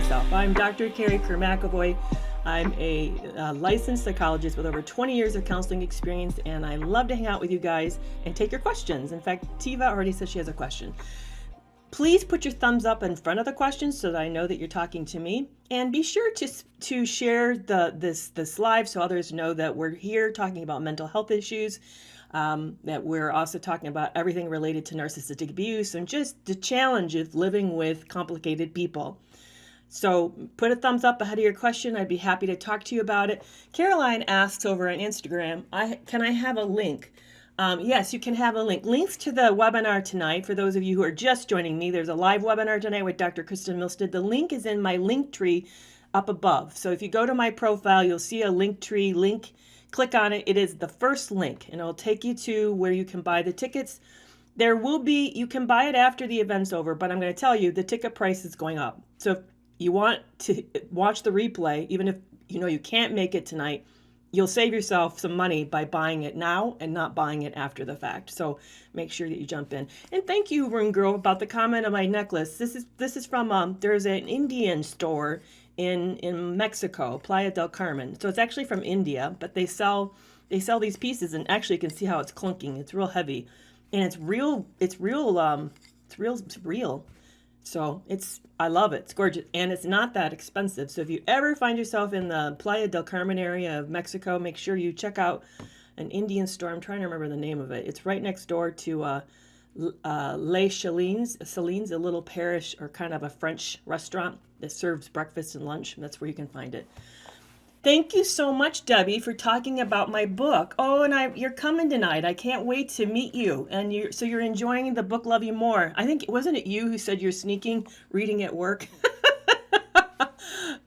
myself. I'm Dr. Kerry McAvoy. I'm a licensed psychologist with over 20 years of counseling experience, and I love to hang out with you guys and take your questions. In fact, Tiva already says she has a question. Please put your thumbs up in front of the question so that I know that you're talking to me. And be sure to share this live so others know that we're here talking about mental health issues, that we're also talking about everything related to narcissistic abuse and just the challenge of living with complicated people. So put a thumbs up ahead of your question. I'd be happy to talk to you about it. Caroline asks over on Instagram, can I have a link? Yes, you can have a link. Links to the webinar tonight, for those of you who are just joining me, there's a live webinar tonight with Dr. Kristen Milstead. The link is in my link tree up above. So if you go to my profile, you'll see a link tree link. Click on it. It is the first link, and it'll take you to where you can buy the tickets. You can buy it after the event's over, but I'm going to tell you the ticket price is going up. So if you want to watch the replay, even if you know you can't make it tonight, you'll save yourself some money by buying it now and not buying it after the fact. So make sure that you jump in. And thank you, Rune Girl, about the comment on my necklace. This is from there's an Indian store in Mexico, Playa del Carmen. So it's actually from India, but they sell these pieces, and actually you can see how it's clunking. It's real heavy, and it's real. So I love it. It's gorgeous, and it's not that expensive. So if you ever find yourself in the Playa del Carmen area of Mexico, make sure you check out an Indian store. I'm trying to remember the name of it. It's right next door to Les Chalines, a little parish or kind of a French restaurant that serves breakfast and lunch. That's where you can find it. Thank you so much, Debbie, for talking about my book. Oh, and you're coming tonight. I can't wait to meet you. And you're enjoying the book Love You More. I think, wasn't it you who said you're sneaking reading at work?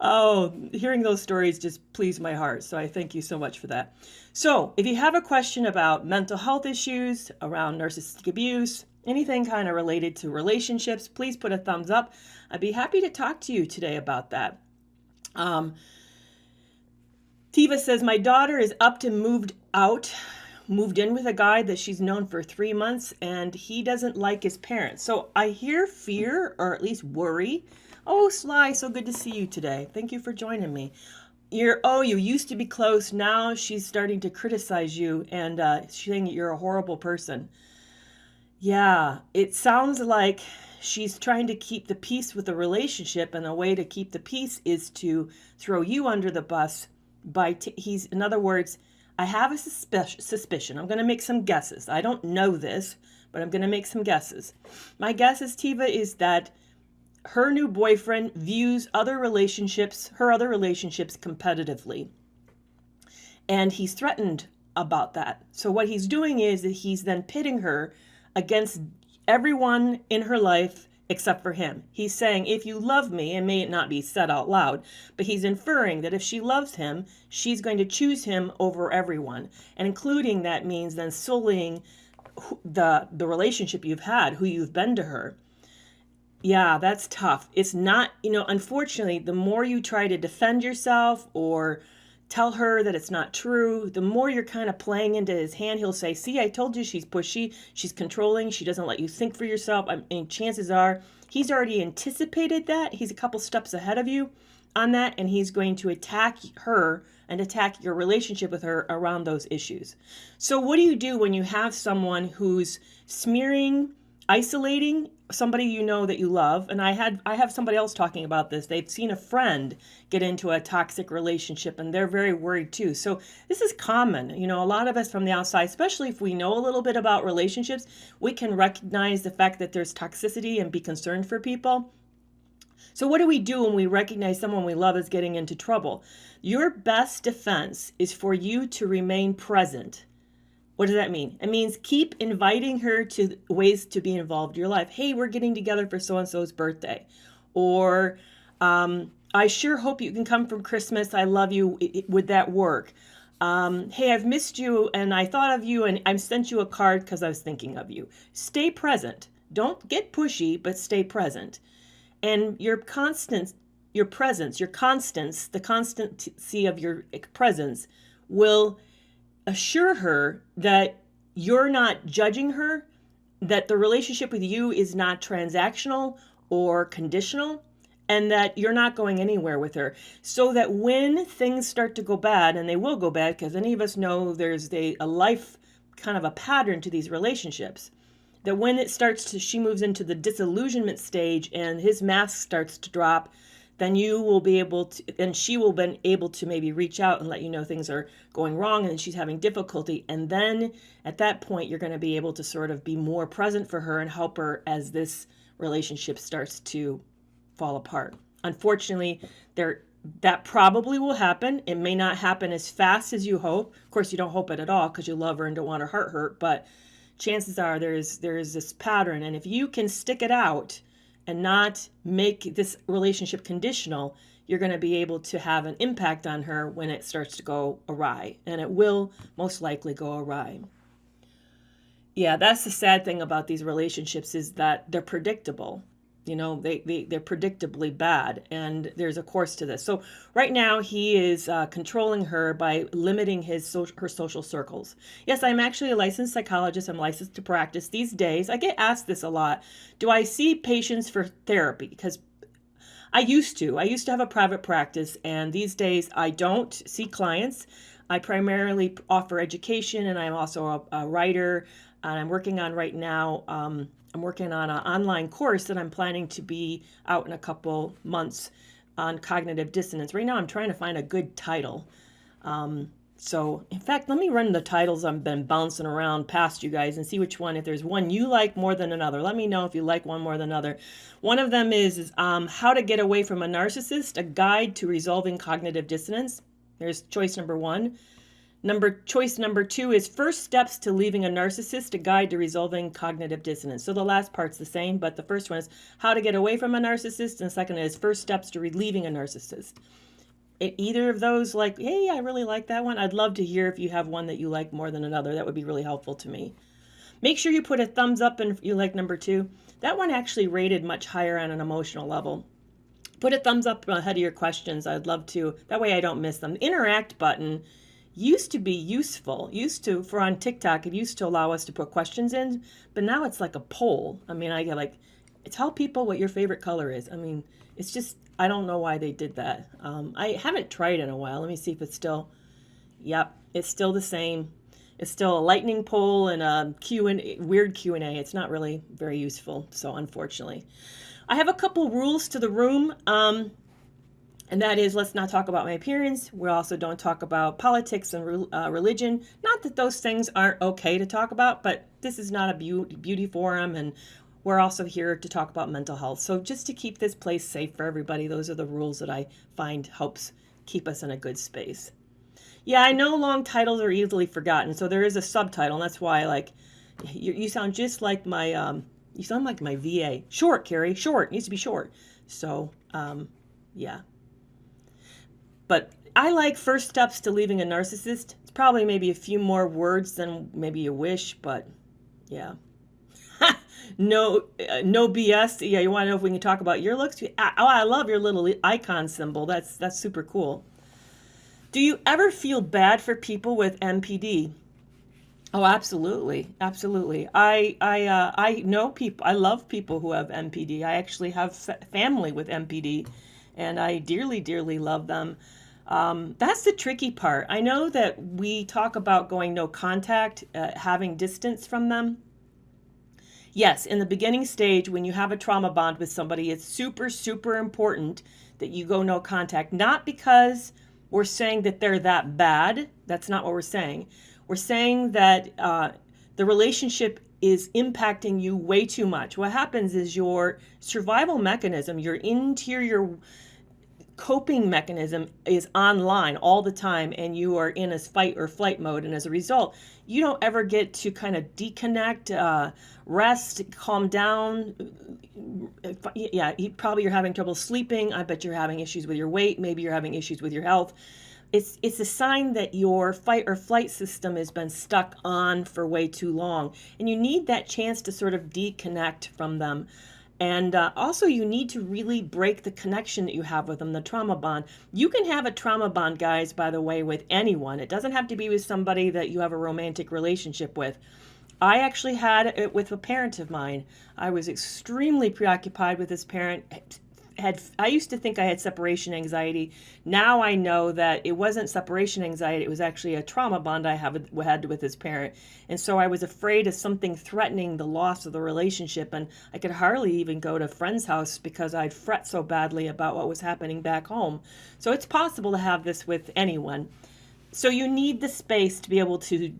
Oh, hearing those stories just pleased my heart. So I thank you so much for that. So if you have a question about mental health issues, around narcissistic abuse, anything kind of related to relationships, please put a thumbs up. I'd be happy to talk to you today about that. Tiva says, my daughter is up to moved in with a guy that she's known for 3 months, and he doesn't like his parents. So I hear fear, or at least worry. Oh, Sly, so good to see you today. Thank you for joining me. You used to be close. Now she's starting to criticize you and saying you're a horrible person. Yeah, it sounds like she's trying to keep the peace with the relationship, and the way to keep the peace is to throw you under the bus. In other words, I have a suspicion. I'm going to make some guesses. I don't know this, but I'm going to make some guesses. My guess is, Tiva, is that her new boyfriend views her other relationships competitively. And he's threatened about that. So what he's doing is that he's then pitting her against everyone in her life except for him. He's saying, if you love me, and may it not be said out loud, but he's inferring that if she loves him, she's going to choose him over everyone. And including that means then sullying the relationship you've had, who you've been to her. Yeah, that's tough. It's not, unfortunately, the more you try to defend yourself or tell her that it's not true, the more you're kind of playing into his hand. He'll say, see, I told you she's pushy, she's controlling, she doesn't let you think for yourself. Chances are he's already anticipated that. He's a couple steps ahead of you on that, and he's going to attack her and attack your relationship with her around those issues. So what do you do when you have someone who's smearing, isolating somebody you know that you love? And I have somebody else talking about this. They've seen a friend get into a toxic relationship, and they're very worried too. So this is common. A lot of us from the outside, especially if we know a little bit about relationships, we can recognize the fact that there's toxicity and be concerned for people. So what do we do when we recognize someone we love is getting into trouble? Your best defense is for you to remain present. What does that mean? It means keep inviting her to ways to be involved in your life. Hey, we're getting together for so-and-so's birthday. Or, I sure hope you can come for Christmas. I love you. Would that work? Hey, I've missed you, and I thought of you, and I sent you a card because I was thinking of you. Stay present. Don't get pushy, but stay present. And the constancy of your presence will assure her that you're not judging her, that the relationship with you is not transactional or conditional, and that you're not going anywhere with her. So that when things start to go bad, and they will go bad, because any of us know there's a life kind of a pattern to these relationships, that when it starts to, she moves into the disillusionment stage and his mask starts to drop, then you will be able to, and she will be able to maybe reach out and let you know things are going wrong and she's having difficulty. And then at that point, you're going to be able to sort of be more present for her and help her as this relationship starts to fall apart. Unfortunately, that probably will happen. It may not happen as fast as you hope. Of course, you don't hope it at all because you love her and don't want her heart hurt, but chances are there is this pattern. And if you can stick it out and not make this relationship conditional, you're going to be able to have an impact on her when it starts to go awry. And it will most likely go awry. Yeah, that's the sad thing about these relationships, is that they're predictable. You know, they're predictably bad, and there's a course to this. So right now he is controlling her by limiting her social circles. Yes, I'm actually a licensed psychologist. I'm licensed to practice. These days, I get asked this a lot. Do I see patients for therapy? Because I used to have a private practice, and these days I don't see clients. I primarily offer education, and I'm also a writer, and I'm working on right now, I'm working on an online course that I'm planning to be out in a couple months on cognitive dissonance. Right now I'm trying to find a good title. So in fact, let me run the titles I've been bouncing around past you guys and see which one, if there's one you like more than another. Let me know if you like one more than another. One of them is How to Get Away from a Narcissist, a Guide to Resolving Cognitive Dissonance. There's choice number one. Choice number two is First Steps to Leaving a Narcissist, a Guide to Resolving Cognitive Dissonance. So the last part's the same, but the first one is How to Get Away from a Narcissist, and the second is First Steps to Relieving a Narcissist. Either of those, like, hey, I really like that one. I'd love to hear if you have one that you like more than another. That would be really helpful to me. Make sure you put a thumbs up if you like number two. That one actually rated much higher on an emotional level. Put a thumbs up ahead of your questions. I'd love to. That way I don't miss them. The interact button used to be useful. For on TikTok, it used to allow us to put questions in, but now it's like a poll. I mean, I get like, tell people what your favorite color is. I mean, it's just, I don't know why they did that. I haven't tried in a while. Let me see if it's still, yep, it's still the same. It's still a lightning poll and a weird Q&A. It's not really very useful, so unfortunately. I have a couple rules to the room. And that is, let's not talk about my appearance. We also don't talk about politics and religion. Not that those things aren't okay to talk about, but this is not a beauty forum, and we're also here to talk about mental health. So just to keep this place safe for everybody, those are the rules that I find helps keep us in a good space. Yeah, I know long titles are easily forgotten, so there is a subtitle, and that's why, like, you sound just like my, you sound like my VA. Short, Kerry, short, needs to be short. So, yeah. But I like First Steps to Leaving a Narcissist. It's probably maybe a few more words than maybe you wish, but yeah. No BS. Yeah, you want to know if we can talk about your looks? Oh, I love your little icon symbol. That's super cool. Do you ever feel bad for people with MPD? Oh, absolutely, absolutely. I know people. I love people who have MPD. I actually have family with MPD, and I dearly, dearly love them. That's the tricky part. I know that we talk about going no contact, having distance from them. Yes, in the beginning stage, when you have a trauma bond with somebody, it's super, super important that you go no contact. Not because we're saying that they're that bad. That's not what we're saying. We're saying that the relationship is impacting you way too much. What happens is your survival mechanism, your interior coping mechanism is online all the time, and you are in a fight or flight mode. And as a result, you don't ever get to kind of deconnect, rest, calm down. Yeah, you're having trouble sleeping. I bet you're having issues with your weight. Maybe you're having issues with your health. It's a sign that your fight or flight system has been stuck on for way too long. And you need that chance to sort of deconnect from them. And also, you need to really break the connection that you have with them, the trauma bond. You can have a trauma bond, guys, by the way, with anyone. It doesn't have to be with somebody that you have a romantic relationship with. I actually had it with a parent of mine. I was extremely preoccupied with this parent, I used to think I had separation anxiety. Now I know that it wasn't separation anxiety. It was actually a trauma bond I had with his parent. And so I was afraid of something threatening the loss of the relationship. And I could hardly even go to a friend's house because I'd fret so badly about what was happening back home. So it's possible to have this with anyone. So you need the space to be able to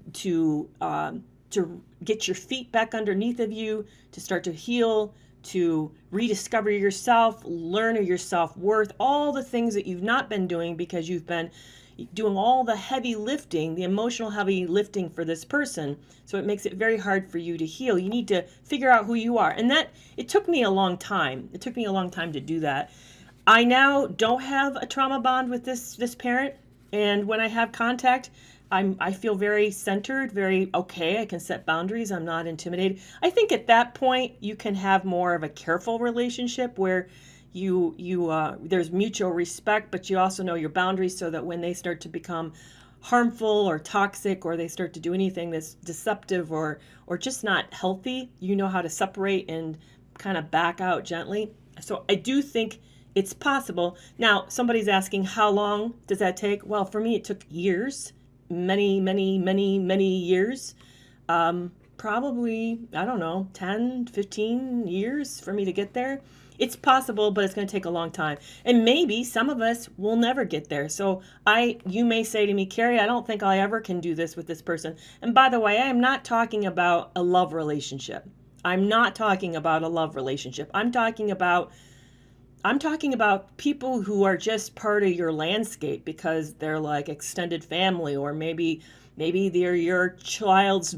get your feet back underneath of you, to start to heal, to rediscover yourself, learn your self-worth, all the things that you've not been doing because you've been doing all the heavy lifting, the emotional heavy lifting for this person. So it makes it very hard for you to heal. You need to figure out who you are. And it took me a long time. It took me a long time to do that. I now don't have a trauma bond with this parent. And when I have contact, I feel very centered, very okay. I can set boundaries. I'm not intimidated. I think at that point you can have more of a careful relationship where there's mutual respect, but you also know your boundaries so that when they start to become harmful or toxic, or they start to do anything that's deceptive or just not healthy, you know how to separate and kind of back out gently. So I do think it's possible. Now, somebody's asking, how long does that take? Well, for me, it took years. Many years, probably, I don't know, 10, 15 years for me to get there. It's possible, but it's going to take a long time. And maybe some of us will never get there. So you may say to me, Kerry, I don't think I ever can do this with this person. And by the way, I am not talking about a love relationship. I'm talking about people who are just part of your landscape because they're like extended family, or maybe they're your child's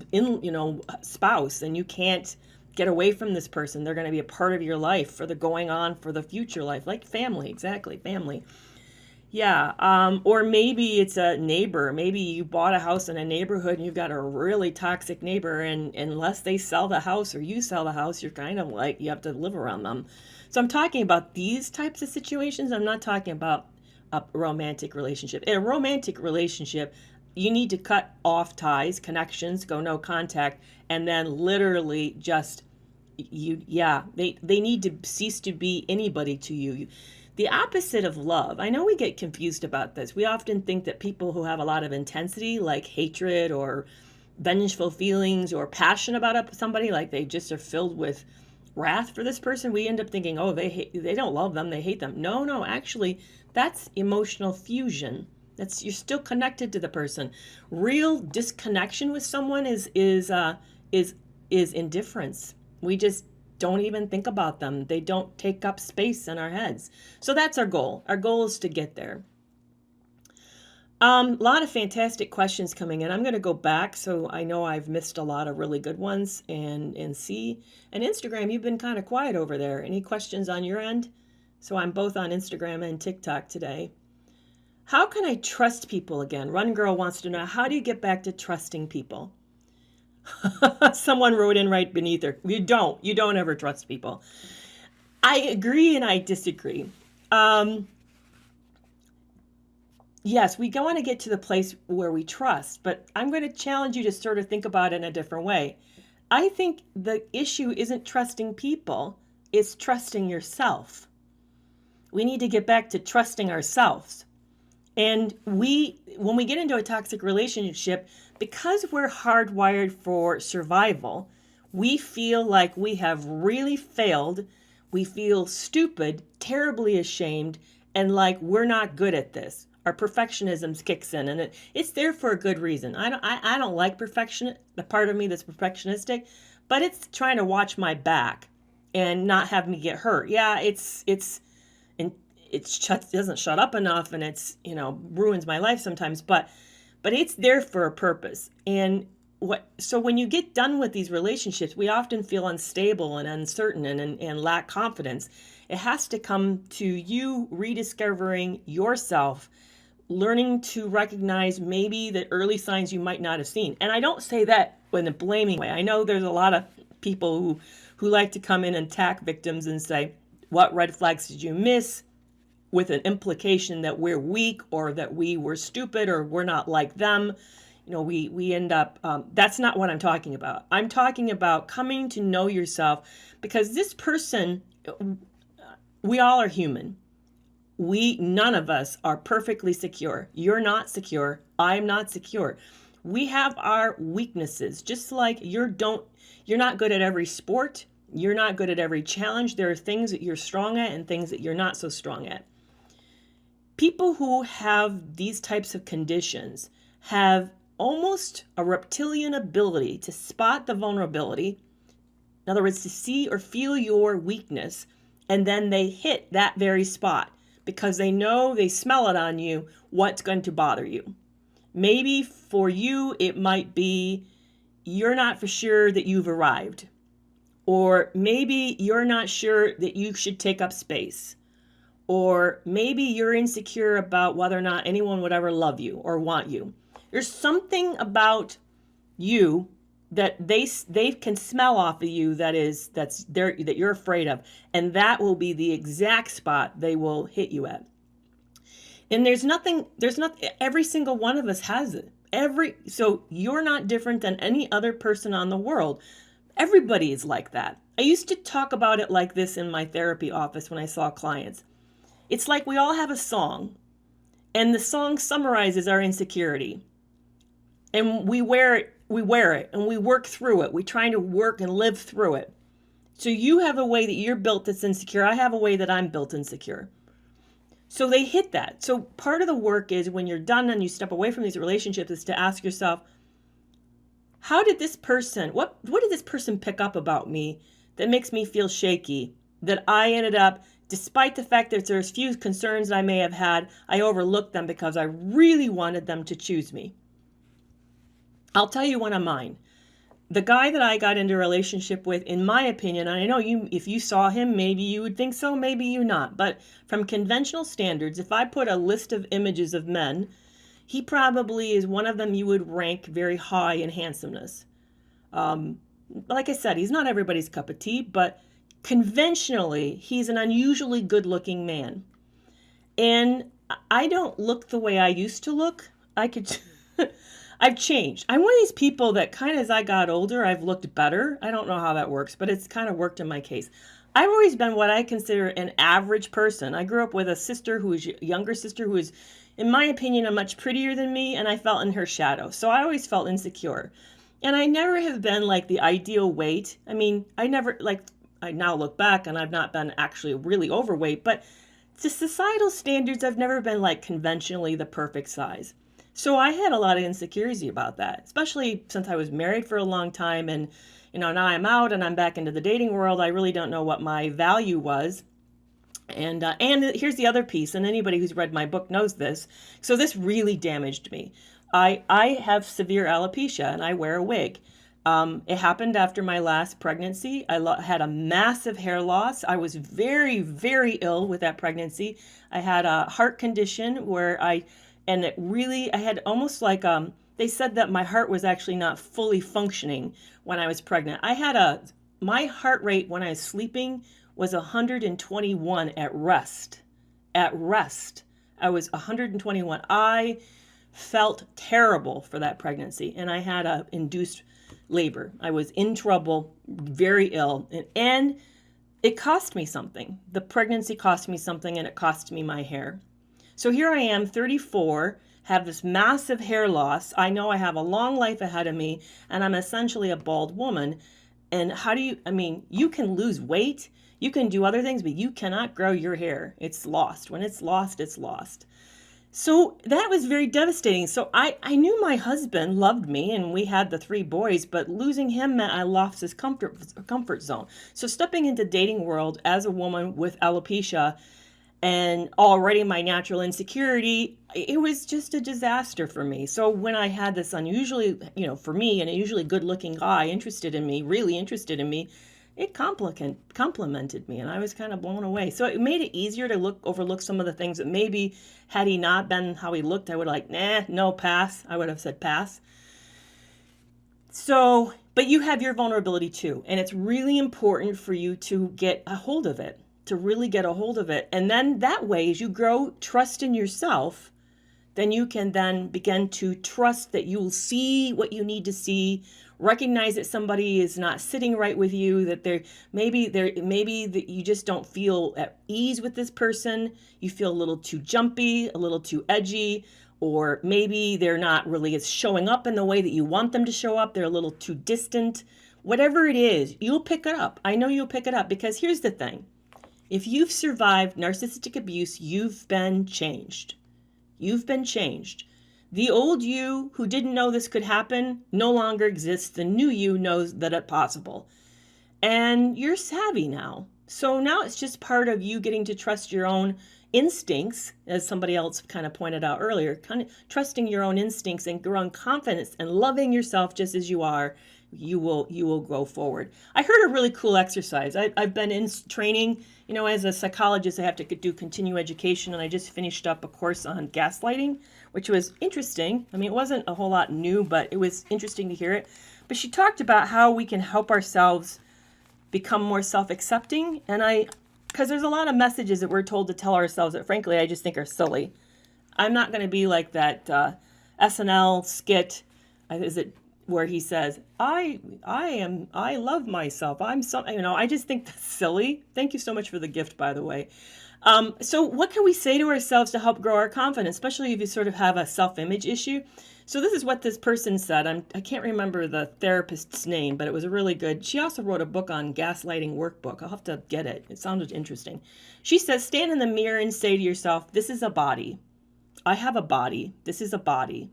spouse, and you can't get away from this person. They're going to be a part of your life for the future life, like family, exactly, family. Yeah, or maybe it's a neighbor. Maybe you bought a house in a neighborhood and you've got a really toxic neighbor, and unless they sell the house or you sell the house, you're kind of like, you have to live around them. So I'm talking about these types of situations. I'm not talking about a romantic relationship. In a romantic relationship, you need to cut off ties, connections, go no contact, and then literally just, they need to cease to be anybody to you. The opposite of love. I know we get confused about this. We often think that people who have a lot of intensity, like hatred or vengeful feelings or passion about somebody, like they just are filled with wrath for this person, we end up thinking, oh, they don't love them, they hate them. No, actually, that's emotional fusion. You're still connected to the person. Real disconnection with someone is indifference. We just don't even think about them. They don't take up space in our heads. So that's our goal. Our goal is to get there. A lot of fantastic questions coming in. I'm going to go back, so I know I've missed a lot of really good ones, and see. And Instagram, you've been kind of quiet over there. Any questions on your end? So I'm both on Instagram and TikTok today. How can I trust people again? Run Girl wants to know, how do you get back to trusting people? Someone wrote in right beneath her, you don't ever trust people. I agree and I disagree. Yes, we want to get to the place where we trust, but I'm going to challenge you to sort of think about it in a different way. I think the issue isn't trusting people, it's trusting yourself. We need to get back to trusting ourselves. And when we get into a toxic relationship, because we're hardwired for survival, we feel like we have really failed. We feel stupid, terribly ashamed, and like we're not good at this. Our perfectionism kicks in, and it's there for a good reason. I don't like perfection, the part of me that's perfectionistic, but it's trying to watch my back and not have me get hurt. Yeah, it doesn't shut up enough, and it's ruins my life sometimes, but it's there for a purpose. And so when you get done with these relationships, we often feel unstable and uncertain and lack confidence. It has to come to you rediscovering yourself, learning to recognize maybe the early signs you might not have seen. And I don't say that in a blaming way. I know there's a lot of people who like to come in and attack victims and say, what red flags did you miss? With an implication that we're weak or that we were stupid or we're not like them. We end up, that's not what I'm talking about. I'm talking about coming to know yourself, because this person, we all are human. None of us are perfectly secure. You're not secure. I'm not secure. We have our weaknesses, just like you're not good at every sport. You're not good at every challenge. There are things that you're strong at and things that you're not so strong at. People who have these types of conditions have almost a reptilian ability to spot the vulnerability. In other words, to see or feel your weakness, and then they hit that very spot because they know, they smell it on you, what's going to bother you. Maybe for you, it might be you're not for sure that you've arrived. Or maybe you're not sure that you should take up space. Or maybe you're insecure about whether or not anyone would ever love you or want you. There's something about you that they can smell off of you that you're afraid of, and that will be the exact spot they will hit you at. And there's not every single one of us has it. So you're not different than any other person on the world. Everybody is like that. I used to talk about it like this in my therapy office when I saw clients. It's like we all have a song, and the song summarizes our insecurity. And we wear it, and we work through it. We try to work and live through it. So you have a way that you're built that's insecure. I have a way that I'm built insecure. So they hit that. So part of the work is when you're done and you step away from these relationships is to ask yourself, how did this person, what did this person pick up about me that makes me feel shaky, that I ended up, despite the fact that there's few concerns I may have had, I overlooked them because I really wanted them to choose me. I'll tell you one of mine. The guy that I got into a relationship with, in my opinion, and I know if you saw him, maybe you would think so, maybe you not. But from conventional standards, if I put a list of images of men, he probably is one of them you would rank very high in handsomeness. Like I said, he's not everybody's cup of tea, but conventionally, he's an unusually good-looking man. And I don't look the way I used to look. I've changed. I'm one of these people that kind of as I got older, I've looked better. I don't know how that works, but it's kind of worked in my case. I've always been what I consider an average person. I grew up with a younger sister who is, in my opinion, much prettier than me, and I felt in her shadow. So I always felt insecure. And I never have been like the ideal weight. I mean, I now look back and I've not been actually really overweight, but to societal standards, I've never been like conventionally the perfect size. So I had a lot of insecurity about that, especially since I was married for a long time and, now I'm out and I'm back into the dating world. I really don't know what my value was. And here's the other piece, and anybody who's read my book knows this. So this really damaged me. I have severe alopecia and I wear a wig. It happened after my last pregnancy. I had a massive hair loss. I was very, very ill with that pregnancy. I had a heart condition where I had almost like, they said that my heart was actually not fully functioning when I was pregnant. My heart rate when I was sleeping was 121 at rest. At rest, I was 121. I felt terrible for that pregnancy, and I had a induced labor. I was in trouble, very ill, and it cost me something. The pregnancy cost me something, and it cost me my hair. So here I am, 34, have this massive hair loss. I know I have a long life ahead of me, and I'm essentially a bald woman. And you can lose weight, you can do other things, but you cannot grow your hair. It's lost. When it's lost, it's lost. So that was very devastating. So I knew my husband loved me and we had the 3 boys, but losing him meant I lost his comfort zone. So stepping into dating world as a woman with alopecia and already my natural insecurity, it was just a disaster for me. So when I had this unusually, for me, an unusually good looking guy really interested in me, it complimented me, and I was kind of blown away. So it made it easier to overlook some of the things that maybe had he not been how he looked, I would have no, pass. I would have said pass. So, but you have your vulnerability too, and it's really important for you to get a hold of it, to really get a hold of it. And then that way, as you grow trust in yourself, then you can then begin to trust that you will see what you need to see, recognize that somebody is not sitting right with you, that maybe that you just don't feel at ease with this person. You feel a little too jumpy, a little too edgy, or maybe they're not really showing up in the way that you want them to show up. They're a little too distant. Whatever it is, you'll pick it up. I know you'll pick it up, because here's the thing. If you've survived narcissistic abuse, you've been changed. You've been changed. The old you who didn't know this could happen no longer exists. The new you knows that it's possible. And you're savvy now. So now it's just part of you getting to trust your own instincts, as somebody else kind of pointed out earlier, kind of trusting your own instincts and your own confidence and loving yourself just as you are. You will go forward. I heard a really cool exercise. I've been in training, as a psychologist, I have to do continuing education, and I just finished up a course on gaslighting, which was interesting. I mean, it wasn't a whole lot new, but it was interesting to hear it. But she talked about how we can help ourselves become more self-accepting, and because there's a lot of messages that we're told to tell ourselves that, frankly, I just think are silly. I'm not going to be like that SNL skit. Is it where he says, I love myself. I just think that's silly. Thank you so much for the gift, by the way. So what can we say to ourselves to help grow our confidence, especially if you sort of have a self-image issue? So this is what this person said. I can't remember the therapist's name, but it was a really good. She also wrote a book on gaslighting workbook. I'll have to get it. It sounded interesting. She says, stand in the mirror and say to yourself, this is a body. I have a body. This is a body.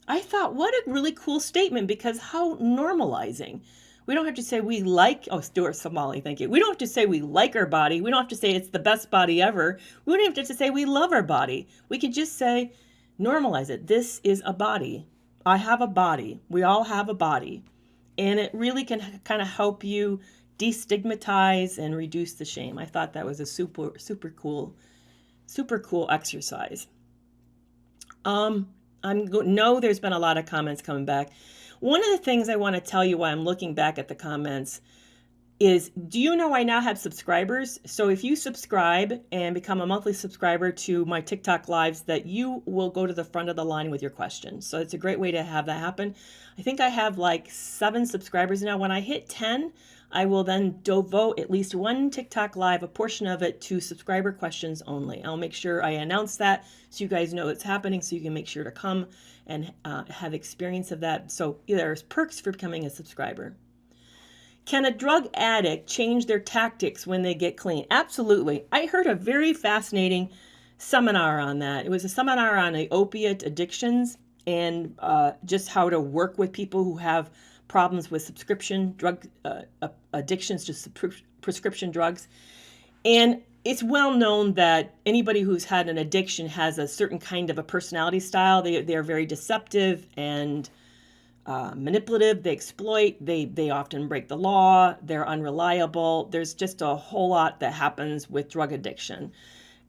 I thought, what a really cool statement, because how normalizing. We don't have to say we like, Stuart Somali, thank you. We don't have to say we like our body. We don't have to say it's the best body ever. We don't have to say we love our body. We could just say, normalize it. This is a body. I have a body. We all have a body. And it really can kind of help you destigmatize and reduce the shame. I thought that was a super cool exercise. There's been a lot of comments coming back. One of the things I want to tell you while I'm looking back at the comments is, do you know I now have subscribers? So if you subscribe and become a monthly subscriber to my TikTok lives, that you will go to the front of the line with your questions. So it's a great way to have that happen. I think I have like 7 subscribers now. When I hit 10, I will then devote at least one TikTok live, a portion of it, to subscriber questions only. I'll make sure I announce that so you guys know it's happening, so you can make sure to come and have experience of that. So there's perks for becoming a subscriber. Can a drug addict change their tactics when they get clean? Absolutely. I heard a very fascinating seminar on that. It was a seminar on the opiate addictions and just how to work with people who have problems with subscription drug addictions to prescription drugs. And it's well known that anybody who's had an addiction has a certain kind of a personality style. They are very deceptive and manipulative. They exploit. They often break the law. They're unreliable. There's just a whole lot that happens with drug addiction.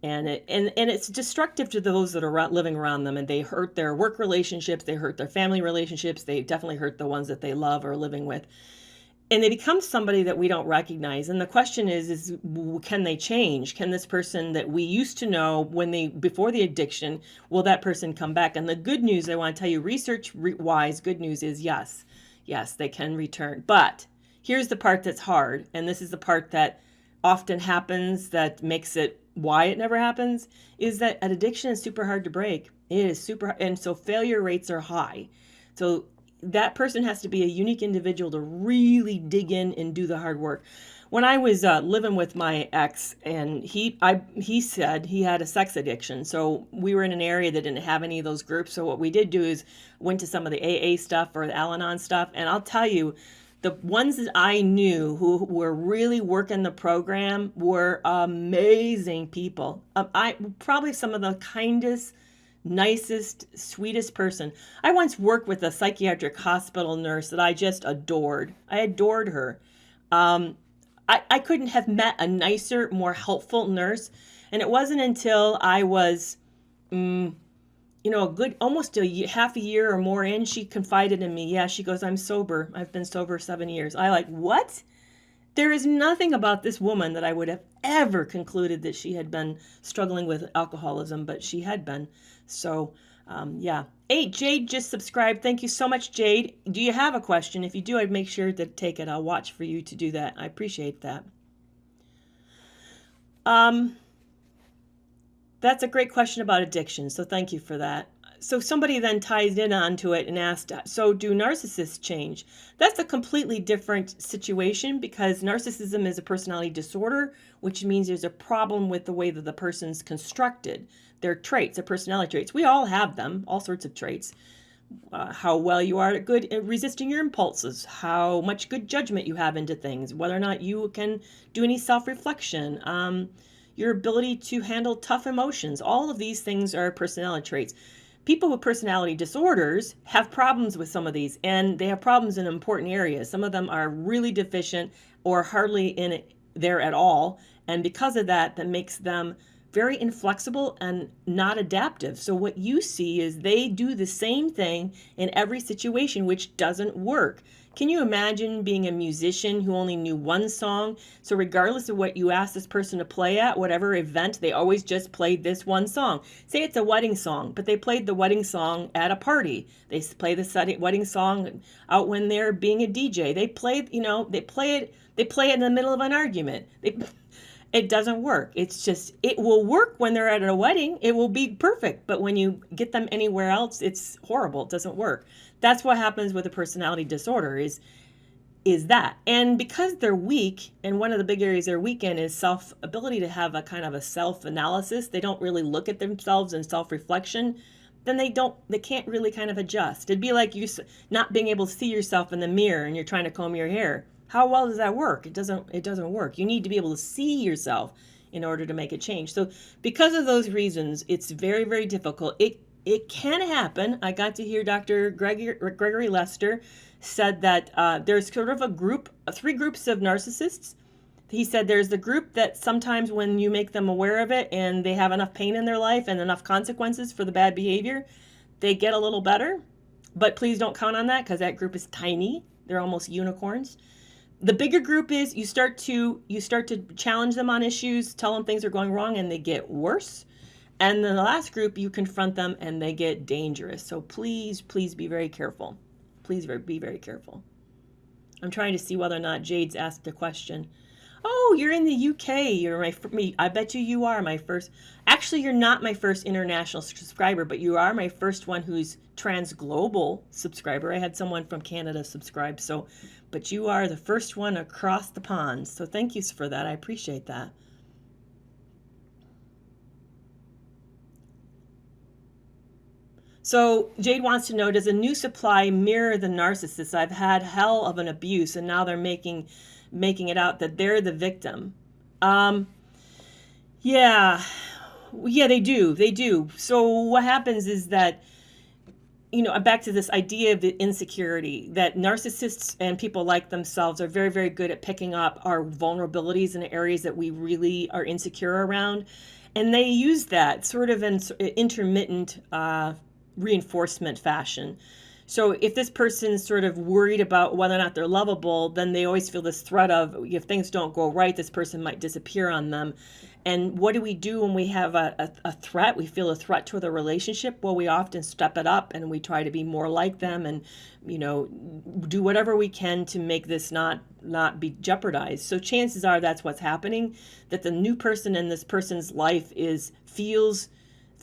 And it's destructive to those that are living around them, and they hurt their work relationships, they hurt their family relationships, they definitely hurt the ones that they love or are living with. And they become somebody that we don't recognize. And the question is can they change? Can this person that we used to know before the addiction, will that person come back? And the good news, I want to tell you, research-wise, good news is yes, they can return. But here's the part that's hard, and this is the part that often happens that makes it why it never happens, is that an addiction is super hard to break. It is super, and so failure rates are high. So that person has to be a unique individual to really dig in and do the hard work. When I was living with my ex, and he said he had a sex addiction. So we were in an area that didn't have any of those groups. So what we did do is went to some of the AA stuff or the Al-Anon stuff. And I'll tell you, the ones that I knew who were really working the program were amazing people. I probably some of the kindest, nicest, sweetest person. I once worked with a psychiatric hospital nurse that I just adored. I adored her. I couldn't have met a nicer, more helpful nurse. And it wasn't until I was, a good, almost half a year or more in, she confided in me. Yeah, she goes, I'm sober. I've been sober 7 years. I like, what? There is nothing about this woman that I would have ever concluded that she had been struggling with alcoholism, but she had been. So Yeah. Hey, Jade just subscribed. Thank you so much, Jade. Do you have a question? If you do, I'd make sure to take it. I'll watch for you to do that. I appreciate that. That's a great question about addiction. So thank you for that. So somebody then ties in onto it and asked, so do narcissists change? That's a completely different situation because narcissism is a personality disorder, which means there's a problem with the way that the person's constructed. Their traits, their personality traits. We all have them, all sorts of traits. How well you are at good at resisting your impulses, how much good judgment you have into things, whether or not you can do any self-reflection, your ability to handle tough emotions. All of these things are personality traits. People with personality disorders have problems with some of these, and they have problems in important areas. Some of them are really deficient or hardly in it there at all, and because of that, that makes them very inflexible and not adaptive. So what you see is they do the same thing in every situation, which doesn't work. Can you imagine being a musician who only knew one song? So regardless of what you ask this person to play at, whatever event, they always just played this one song. Say it's a wedding song, but they played the wedding song at a party. They play the wedding song out when they're being a DJ. They play, they play it in the middle of an argument. It doesn't work. It's just, it will work when they're at a wedding. It will be perfect. But when you get them anywhere else, it's horrible. It doesn't work. That's what happens with a personality disorder is that. And because they're weak, and one of the big areas they're weak in is ability to have a kind of a self-analysis. They don't really look at themselves in self-reflection. Then they can't really kind of adjust. It'd be like you not being able to see yourself in the mirror and you're trying to comb your hair. How well does that work? It doesn't work. You need to be able to see yourself in order to make a change. So because of those reasons, it's very, very difficult. It can happen. I got to hear Dr. Gregory Lester said that there's sort of three groups of narcissists. He said there's the group that sometimes when you make them aware of it and they have enough pain in their life and enough consequences for the bad behavior, they get a little better. But please don't count on that because that group is tiny. They're almost unicorns. The bigger group is you start to challenge them on issues, tell them things are going wrong, and they get worse. And then the last group, you confront them and they get dangerous. So please be very careful. Please be very careful. I'm trying to see whether or not Jade's asked a question. Oh, you're in the UK. I bet you are my first. Actually, you're not my first international subscriber, but you are my first one who's trans-global subscriber. I had someone from Canada subscribe, but you are the first one across the pond. So thank you for that. I appreciate that. So Jade wants to know, does a new supply mirror the narcissist? I've had hell of an abuse, and now they're making it out that they're the victim. Yeah, they do. So what happens is that, back to this idea of the insecurity, that narcissists and people like themselves are very, very good at picking up our vulnerabilities in areas that we really are insecure around. And they use that sort of in intermittent reinforcement fashion. So if this person's sort of worried about whether or not they're lovable, then they always feel this threat of, if things don't go right, this person might disappear on them. And what do we do when we have a threat? We feel a threat to the relationship. Well, we often step it up and we try to be more like them and, do whatever we can to make this not be jeopardized. So chances are that's what's happening, that the new person in this person's life feels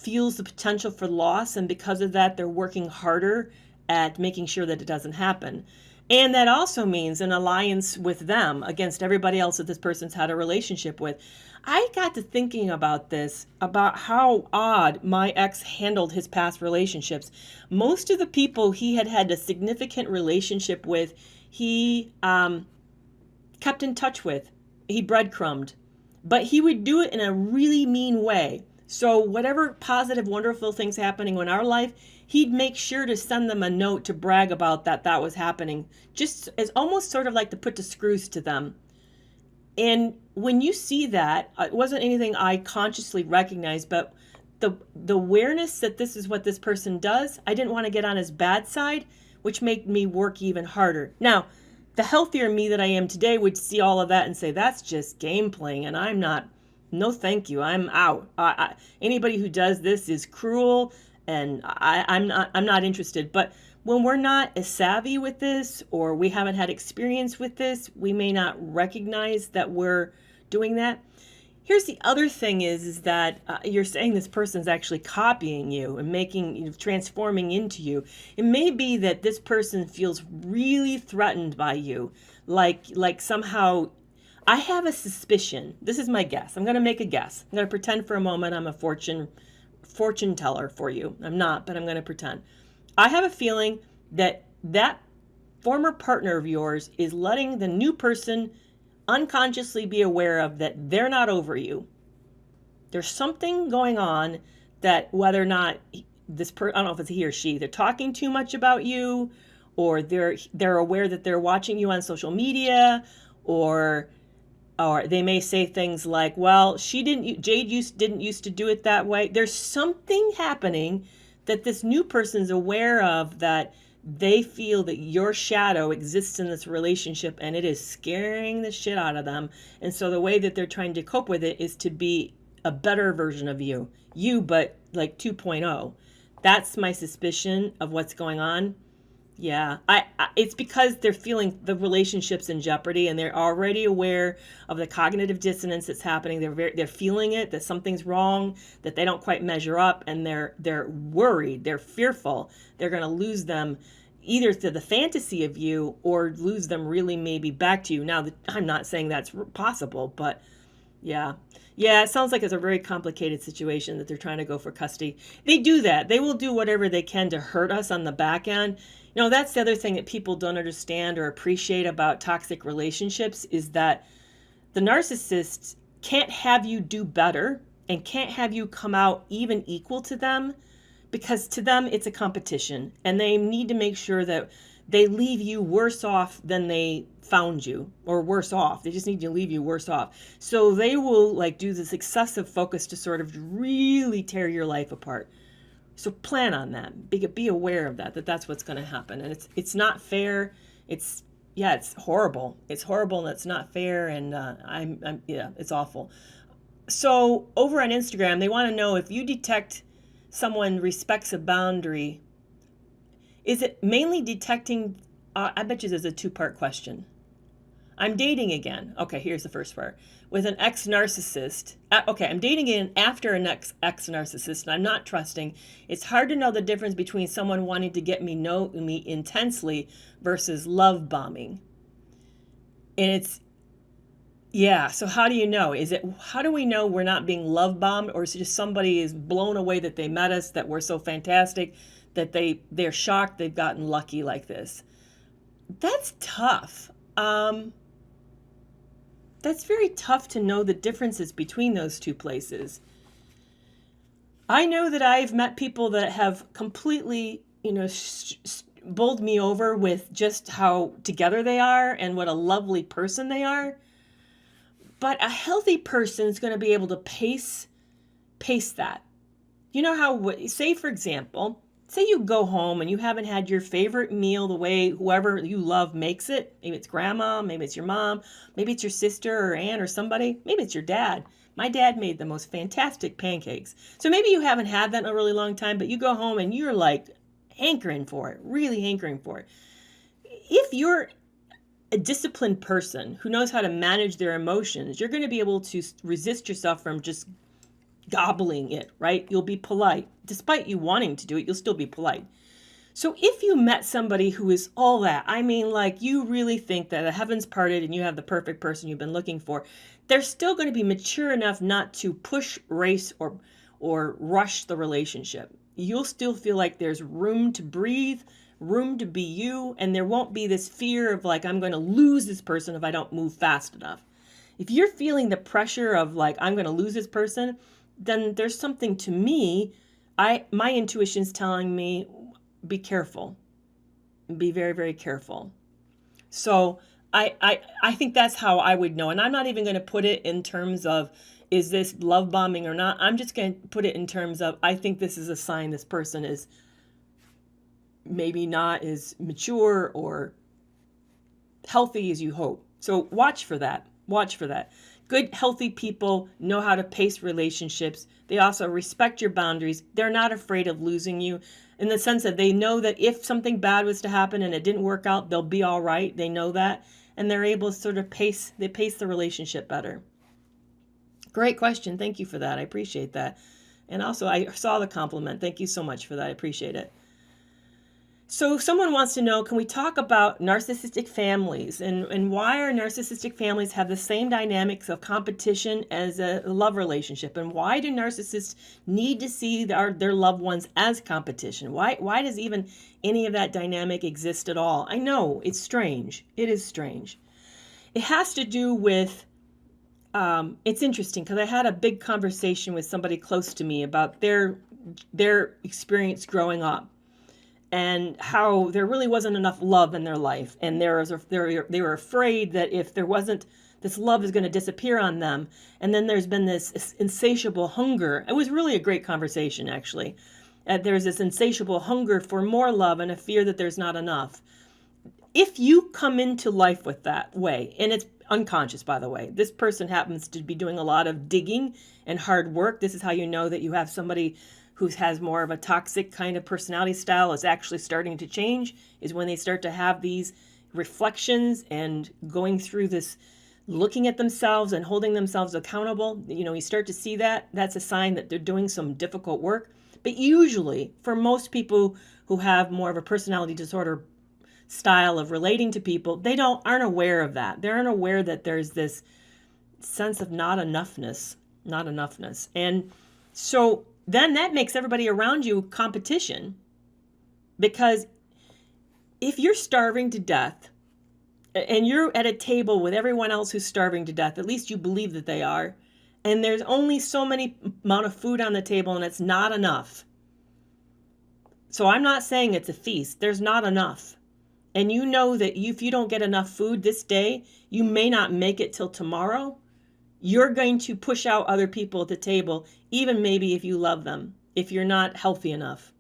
the potential for loss. And because of that, they're working harder at making sure that it doesn't happen. And that also means an alliance with them against everybody else that this person's had a relationship with. I got to thinking about this, about how odd my ex handled his past relationships. Most of the people he had a significant relationship with, he kept in touch with. He breadcrumbed. But he would do it in a really mean way. So whatever positive, wonderful things happening in our life, he'd make sure to send them a note to brag about that was happening, just as almost sort of like to put the screws to them. And when you see that, it wasn't anything I consciously recognized, but the awareness that this is what this person does, I didn't want to get on his bad side, which made me work even harder. Now, the healthier me that I am today would see all of that and say, that's just game playing, and I'm not, no thank you, I'm out. Anybody who does this is cruel, and I'm not interested. But when we're not as savvy with this, or we haven't had experience with this, we may not recognize that we're doing that. Here's the other thing is that you're saying this person's actually copying you and transforming into you. It may be that this person feels really threatened by you, like somehow. I have a suspicion. This is my guess. I'm going to make a guess. I'm going to pretend for a moment I'm a fortune teller for you. I'm not, but I'm going to pretend. I have a feeling that former partner of yours is letting the new person unconsciously be aware of that they're not over you. There's something going on that whether or not I don't know if it's he or she, they're talking too much about you, or they're aware that they're watching you on social media, or they may say things like, well, Jade didn't used to do it that way. There's something happening that this new person's aware of, that they feel that your shadow exists in this relationship and it is scaring the shit out of them. And so the way that they're trying to cope with it is to be a better version of you, but like 2.0. That's my suspicion of what's going on. Yeah, it's because they're feeling the relationship's in jeopardy, and they're already aware of the cognitive dissonance that's happening. They're feeling it, that something's wrong, that they don't quite measure up, and they're worried, they're fearful. They're going to lose them either to the fantasy of you, or lose them really maybe back to you. Now, I'm not saying that's possible, but yeah. Yeah, it sounds like it's a very complicated situation that they're trying to go for custody. They do that. They will do whatever they can to hurt us on the back end. That's the other thing that people don't understand or appreciate about toxic relationships, is that the narcissist can't have you do better and can't have you come out even equal to them, because to them it's a competition, and they need to make sure that they leave you worse off than they found you, or worse off. They just need to leave you worse off. So they will do this excessive focus to sort of really tear your life apart. So plan on that. Be aware of that's what's going to happen. And it's not fair. It's horrible. It's horrible, and it's not fair. And it's awful. So over on Instagram, they want to know if you detect someone respects a boundary. Is it mainly detecting? I bet you there's a two-part question. I'm dating again. Okay, here's the first part. With an ex-narcissist. I'm dating again after an ex-narcissist, and I'm not trusting. It's hard to know the difference between someone wanting to get me know me intensely versus love bombing. And so how do you know? How do we know we're not being love bombed, or is it just somebody is blown away that they met us, that we're so fantastic, that they're shocked they've gotten lucky like this? That's tough. That's very tough to know the differences between those two places. I know that I've met people that have completely, bowled me over with just how together they are and what a lovely person they are. But a healthy person is going to be able to pace that. You know how, say for example, say you go home and you haven't had your favorite meal the way whoever you love makes it. Maybe it's grandma, maybe it's your mom, maybe it's your sister or aunt or somebody. Maybe it's your dad. My dad made the most fantastic pancakes. So maybe you haven't had that in a really long time, but you go home and you're hankering for it, really hankering for it. If you're a disciplined person who knows how to manage their emotions, you're going to be able to resist yourself from just gobbling it, right? You'll be polite. Despite you wanting to do it, you'll still be polite. So if you met somebody who is all that, you really think that the heavens parted and you have the perfect person you've been looking for, they're still going to be mature enough not to push, race, or rush the relationship. You'll still feel like there's room to breathe, room to be you, and there won't be this fear of I'm going to lose this person if I don't move fast enough. If you're feeling the pressure of I'm going to lose this person, then there's something to me. My intuition's telling me, be careful. Be very, very careful. So I think that's how I would know. And I'm not even going to put it in terms of, is this love bombing or not? I'm just going to put it in terms of, I think this is a sign this person is maybe not as mature or healthy as you hope. So watch for that. Watch for that. Good, healthy people know how to pace relationships. They also respect your boundaries. They're not afraid of losing you in the sense that they know that if something bad was to happen and it didn't work out, they'll be all right. They know that. And they're able to sort of pace the relationship better. Great question. Thank you for that. I appreciate that. And also, I saw the compliment. Thank you so much for that. I appreciate it. So someone wants to know, can we talk about narcissistic families and why are narcissistic families have the same dynamics of competition as a love relationship? And why do narcissists need to see their loved ones as competition? Why does even any of that dynamic exist at all? I know, it's strange. It is strange. It has to do with, it's interesting because I had a big conversation with somebody close to me about their experience growing up. And how there really wasn't enough love in their life. And they were afraid that if there wasn't, this love is going to disappear on them. And then there's been this insatiable hunger. It was really a great conversation, actually. There's this insatiable hunger for more love and a fear that there's not enough. If you come into life with that way, and it's unconscious, by the way, this person happens to be doing a lot of digging and hard work. This is how you know that you have somebody who has more of a toxic kind of personality style is actually starting to change, is when they start to have these reflections and going through this, looking at themselves and holding themselves accountable. You start to see that. That's a sign that they're doing some difficult work. But usually, for most people who have more of a personality disorder style of relating to people, they aren't aware of that. They aren't aware that there's this sense of not enoughness. And so then that makes everybody around you competition, because if you're starving to death and you're at a table with everyone else who's starving to death, at least you believe that they are, and there's only so many amount of food on the table and it's not enough. So I'm not saying it's a feast. There's not enough. And you know that if you don't get enough food this day, you may not make it till tomorrow. You're going to push out other people at the table, even maybe if you love them, if you're not healthy enough.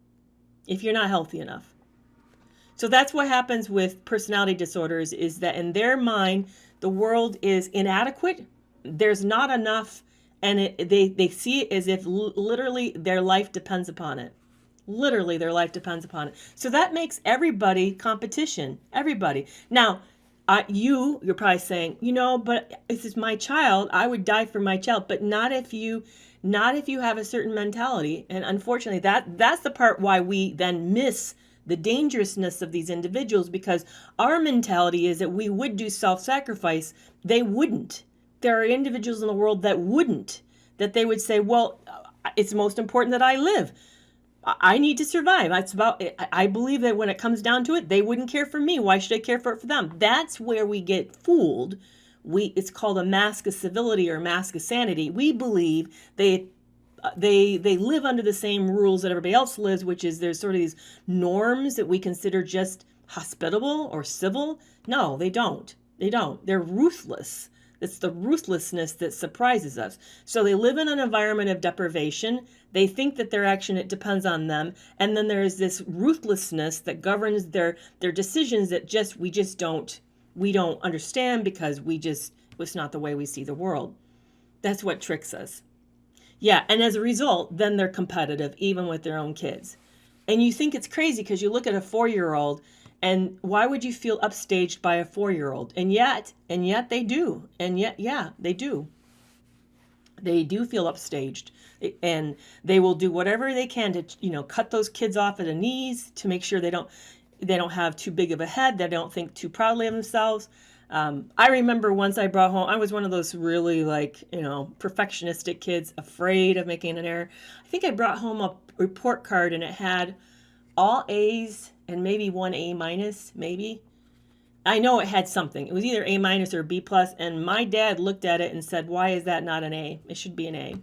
So that's what happens with personality disorders, is that in their mind, the world is inadequate. There's not enough. And they see it as if literally their life depends upon it. So that makes everybody competition. Everybody. Now, you're probably saying, but this is my child. I would die for my child, but not if you have a certain mentality. And unfortunately, that's the part why we then miss the dangerousness of these individuals, because our mentality is that we would do self-sacrifice. They wouldn't. There are individuals in the world that wouldn't, that they would say, well, it's most important that I live. I need to survive. I believe that when it comes down to it, they wouldn't care for me. Why should I care for them? That's where we get fooled. It's called a mask of civility or mask of sanity. We believe they live under the same rules that everybody else lives, which is there's sort of these norms that we consider just hospitable or civil. No, they don't. They're ruthless. It's the ruthlessness that surprises us. So they live in an environment of deprivation. They think that their action, it depends on them. And then there's this ruthlessness that governs their decisions that we don't understand, because it's not the way we see the world. That's what tricks us. Yeah, and as a result, then they're competitive even with their own kids. And you think it's crazy because you look at a 4-year-old, and why would you feel upstaged by a 4-year-old? And yet they do. And yet, yeah, they do. They do feel upstaged, and they will do whatever they can to, cut those kids off at the knees to make sure they don't have too big of a head. They don't think too proudly of themselves. I remember once I brought home, I was one of those really perfectionistic kids, afraid of making an error. I think I brought home a report card and it had all A's and maybe 1 A minus, maybe. I know it had something. It was either A minus or B plus, and my dad looked at it and said, "Why is that not an A? It should be an A."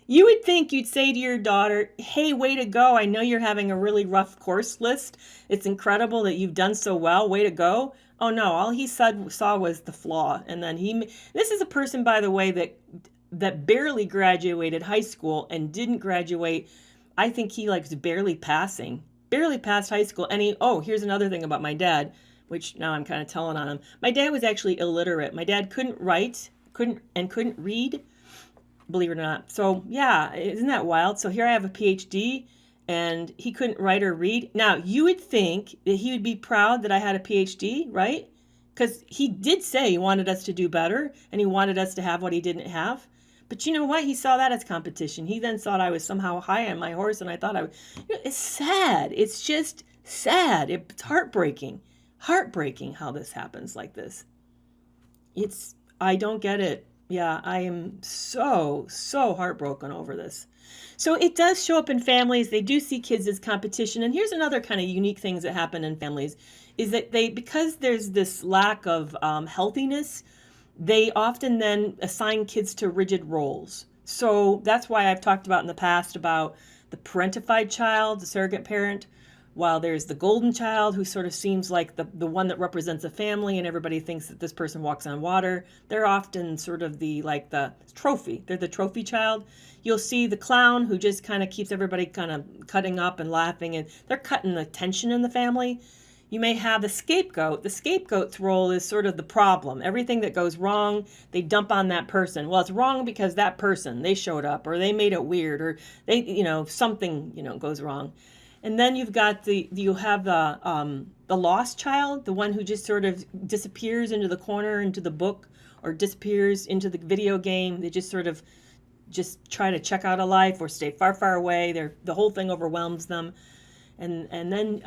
You would think you'd say to your daughter, "Hey, way to go. I know you're having a really rough course list. It's incredible that you've done so well. Way to go." Oh no, all he saw was the flaw. And then this is a person, by the way, that barely graduated high school and didn't graduate. I think he barely passed high school. And here's another thing about my dad. which now I'm kind of telling on him. My dad was actually illiterate. My dad couldn't write, couldn't read, believe it or not. So yeah, isn't that wild? So here I have a PhD and he couldn't write or read. Now, you would think that he would be proud that I had a PhD, right? Because he did say he wanted us to do better and he wanted us to have what he didn't have. But you know what? He saw that as competition. He then thought I was somehow high on my horse, and I thought it's sad. It's just sad. It's heartbreaking. Heartbreaking how this happens like this. I don't get it. Yeah, I am so heartbroken over this. So it does show up in families. They do see kids as competition. And here's another kind of unique things that happen in families is that because there's this lack of healthiness, they often then assign kids to rigid roles. So that's why I've talked about in the past about the parentified child, the surrogate parent, while there's the golden child who sort of seems like the one that represents a family and everybody thinks that this person walks on water. They're often sort of the trophy. They're the trophy child. You'll see the clown who just kind of keeps everybody kind of cutting up and laughing, and they're cutting the tension in the family. You may have the scapegoat. The scapegoat's role is sort of the problem. Everything that goes wrong, they dump on that person. Well, it's wrong because that person, they showed up or they made it weird or something, goes wrong. And then you've got the lost child, the one who just sort of disappears into the corner, into the book, or disappears into the video game. They just sort of just try to check out a life or stay far, far away. The whole thing overwhelms them. And then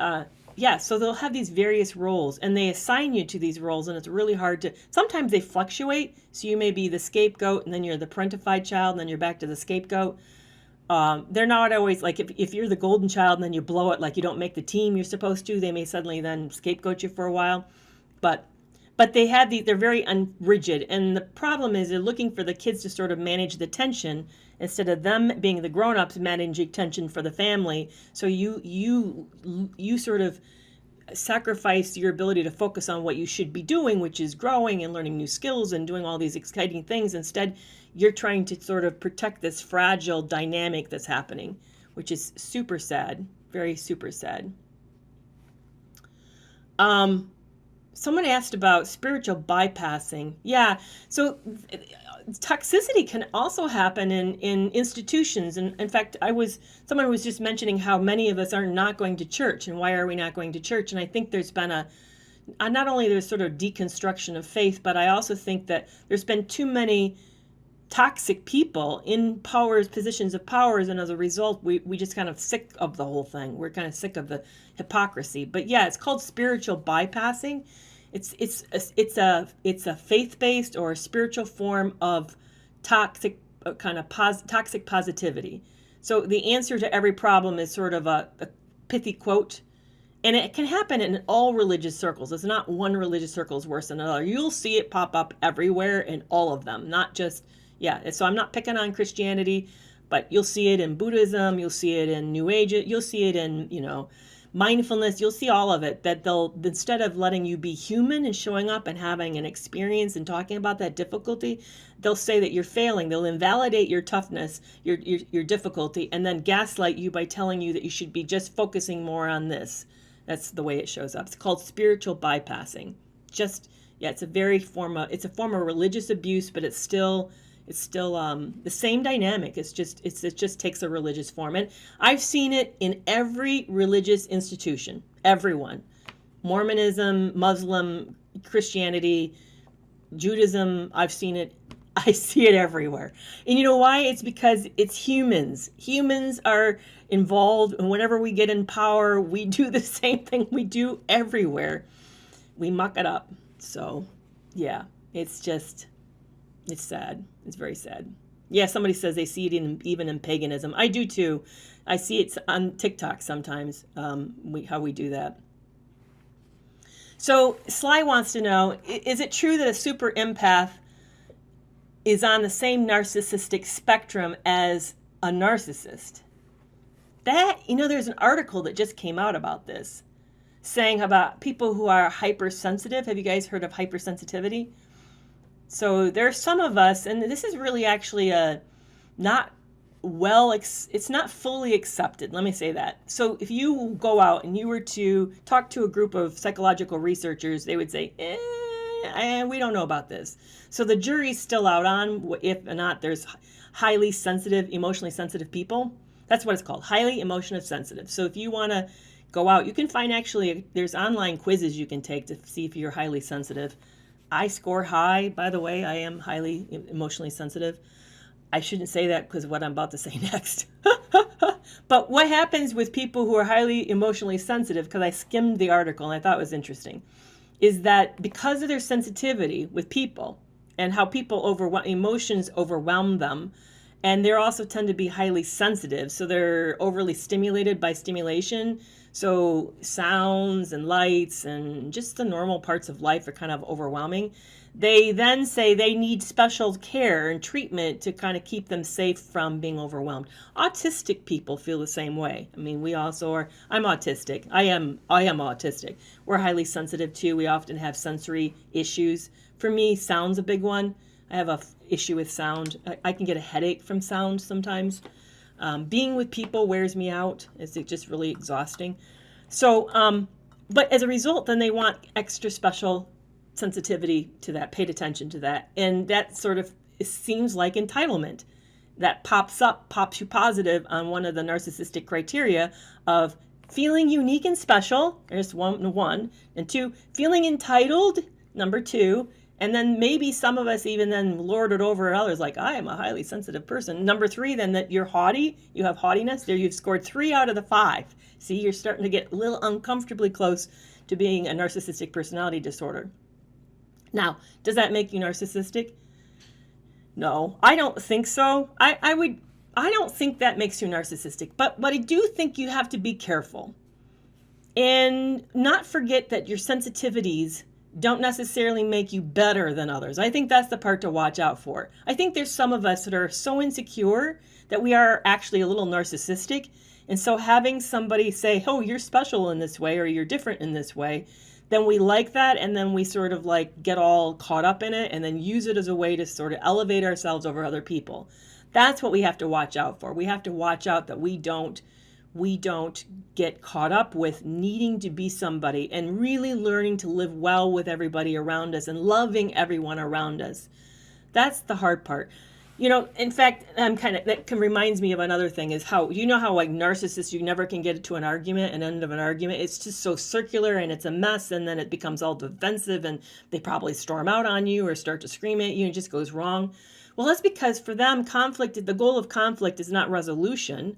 so they'll have these various roles and they assign you to these roles, and it's really hard to, sometimes they fluctuate. So you may be the scapegoat and then you're the parentified child and then you're back to the scapegoat. They're not always like, if you're the golden child and then you blow it, like you don't make the team you're supposed to, they may suddenly then scapegoat you for a while. But they're very rigid. And the problem is they're looking for the kids to sort of manage the tension instead of them being the grown-ups managing tension for the family. So you sort of sacrifice your ability to focus on what you should be doing, which is growing and learning new skills and doing all these exciting things. Instead, you're trying to sort of protect this fragile dynamic that's happening, which is super sad, very super sad. Someone asked about spiritual bypassing. Yeah, so toxicity can also happen in institutions. And in fact, someone was just mentioning how many of us are not going to church, and why are we not going to church? And I think there's been not only there's sort of deconstruction of faith, but I also think that there's been too many toxic people in positions of powers, and as a result, we just kind of sick of the whole thing. We're kind of sick of the hypocrisy. But yeah, it's called spiritual bypassing. It's a faith-based or a spiritual form of toxic toxic positivity. So the answer to every problem is sort of a pithy quote. And it can happen in all religious circles. It's not one religious circle is worse than another. You'll see it pop up everywhere in all of them, not just, so I'm not picking on Christianity, but you'll see it in Buddhism, you'll see it in New Age, you'll see it in, mindfulness, you'll see all of it, that they'll, instead of letting you be human and showing up and having an experience and talking about that difficulty, they'll say that you're failing. They'll invalidate your toughness, your difficulty, and then gaslight you by telling you that you should be just focusing more on this. That's the way it shows up. It's called spiritual bypassing. It's a form of religious abuse, but it's still the same dynamic. It just takes a religious form. And I've seen it in every religious institution, everyone. Mormonism, Muslim, Christianity, Judaism, I've seen it. I see it everywhere. And you know why? It's because it's humans. Humans are involved, and whenever we get in power, we do the same thing we do everywhere. We muck it up. So, yeah, it's sad. It's very sad. Yeah, somebody says they see it even in paganism. I do too. I see it on TikTok sometimes, how we do that. So Sly wants to know, is it true that a super empath is on the same narcissistic spectrum as a narcissist? There's an article that just came out about this, saying about people who are hypersensitive. Have you guys heard of hypersensitivity? So there's some of us, and this is really actually not it's not fully accepted. Let me say that. So if you go out and you were to talk to a group of psychological researchers, they would say, we don't know about this. So the jury's still out on if or not there's highly sensitive, emotionally sensitive people. That's what it's called, highly emotionally sensitive. So if you want to go out, you can find there's online quizzes you can take to see if you're highly sensitive. I score high, by the way. I am highly emotionally sensitive. I shouldn't say that because of what I'm about to say next. But what happens with people who are highly emotionally sensitive, because I skimmed the article and I thought it was interesting, is that because of their sensitivity with people and how emotions overwhelm them, and they also tend to be highly sensitive, so they're overly stimulated by stimulation. So sounds and lights and just the normal parts of life are kind of overwhelming. They then say they need special care and treatment to kind of keep them safe from being overwhelmed. Autistic people feel the same way. I mean, we also are. I'm autistic. I am autistic. We're highly sensitive too. We often have sensory issues. For me, sound's a big one. I have a issue with sound. I can get a headache from sound sometimes. Being with people wears me out. It's just really exhausting. So, but as a result, then they want extra special sensitivity to that, paid attention to that. And that sort of seems like entitlement. That pops you positive on one of the narcissistic criteria of feeling unique and special, there's one, and two, feeling entitled, number two, and then maybe some of us even then lord it over others, like, I am a highly sensitive person. Number three, then that you're haughty, you have haughtiness. There you've scored 3 out of the 5. See, you're starting to get a little uncomfortably close to being a narcissistic personality disorder. Now, does that make you narcissistic? No, I don't think so. I don't think that makes you narcissistic, but I do think you have to be careful and not forget that your sensitivities don't necessarily make you better than others. I think that's the part to watch out for. I think there's some of us that are so insecure that we are actually a little narcissistic. And so having somebody say, oh, you're special in this way, or you're different in this way, then we like that, and then we sort of like get all caught up in it and then use it as a way to sort of elevate ourselves over other people. That's what we have to watch out for. We have to watch out that we don't get caught up with needing to be somebody and really learning to live well with everybody around us and loving everyone around us. That's the hard part. You know, in fact, reminds me of another thing is how like narcissists, you never can get to an end of an argument. It's just so circular and it's a mess, and then it becomes all defensive and they probably storm out on you or start to scream at you and it just goes wrong. Well, that's because for them, the goal of conflict is not resolution.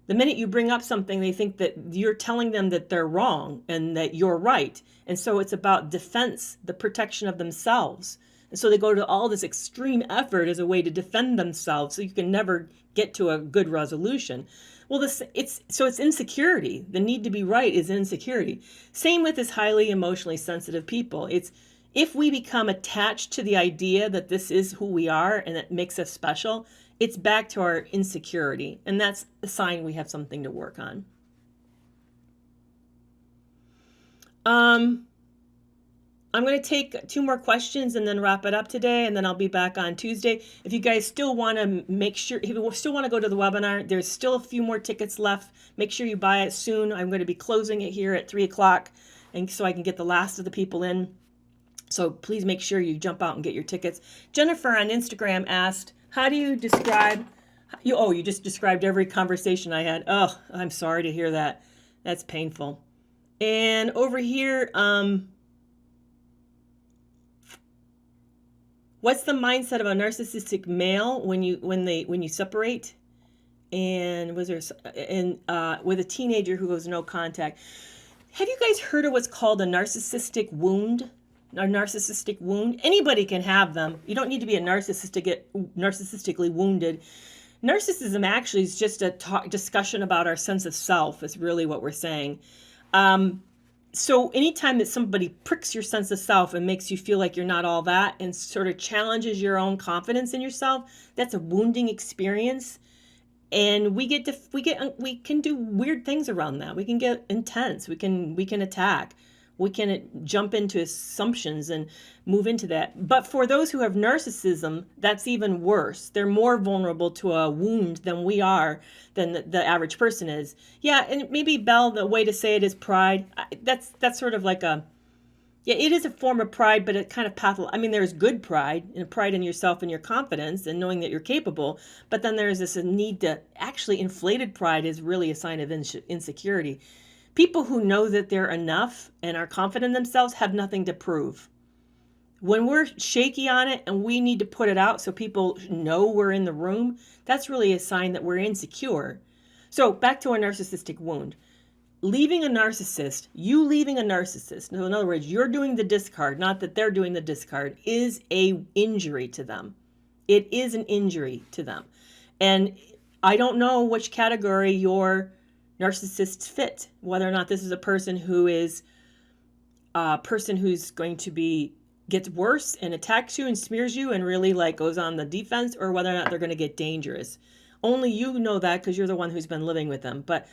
The minute you bring up something, they think that you're telling them that they're wrong and that you're right. And so it's about defense, the protection of themselves. And so they go to all this extreme effort as a way to defend themselves, so you can never get to a good resolution. Well, it's insecurity. The need to be right is insecurity. Same with this highly emotionally sensitive people. It's if we become attached to the idea that this is who we are and it makes us special, it's back to our insecurity. And that's a sign we have something to work on. I'm going to take 2 more questions and then wrap it up today, and then I'll be back on Tuesday. If you guys still want to if you still want to go to the webinar, there's still a few more tickets left. Make sure you buy it soon. I'm going to be closing it here at 3 o'clock, and so I can get the last of the people in. So please make sure you jump out and get your tickets. Jennifer on Instagram asked, how do you describe, you just described every conversation I had. Oh, I'm sorry to hear that. That's painful. And over here, what's the mindset of a narcissistic male when you separate? And with a teenager who goes no contact. Have you guys heard of what's called a narcissistic wound? A narcissistic wound? Anybody can have them. You don't need to be a narcissist to get narcissistically wounded. Narcissism actually is just a discussion about our sense of self, is really what we're saying. So anytime that somebody pricks your sense of self and makes you feel like you're not all that and sort of challenges your own confidence in yourself, that's a wounding experience. And we can do weird things around that. We can get intense. We can attack. We can jump into assumptions and move into that. But for those who have narcissism, that's even worse. They're more vulnerable to a wound than we are, than the average person is. Yeah, and maybe, Belle, the way to say it is pride. That's sort of like a, yeah, it is a form of pride, but it kind of there's good pride, and pride in yourself and your confidence and knowing that you're capable. But then there's this need to actually, inflated pride is really a sign of insecurity. People who know that they're enough and are confident in themselves have nothing to prove. When we're shaky on it and we need to put it out so people know we're in the room, that's really a sign that we're insecure. So back to a narcissistic wound. Leaving a narcissist, you leaving a narcissist, in other words, you're doing the discard, not that they're doing the discard, is a injury to them. It is an injury to them. And I don't know which category your narcissists fit, whether or not this is a person who's going to be, gets worse and attacks you and smears you and really like goes on the defense, or whether or not they're going to get dangerous. Only you know that because you're the one who's been living with them. But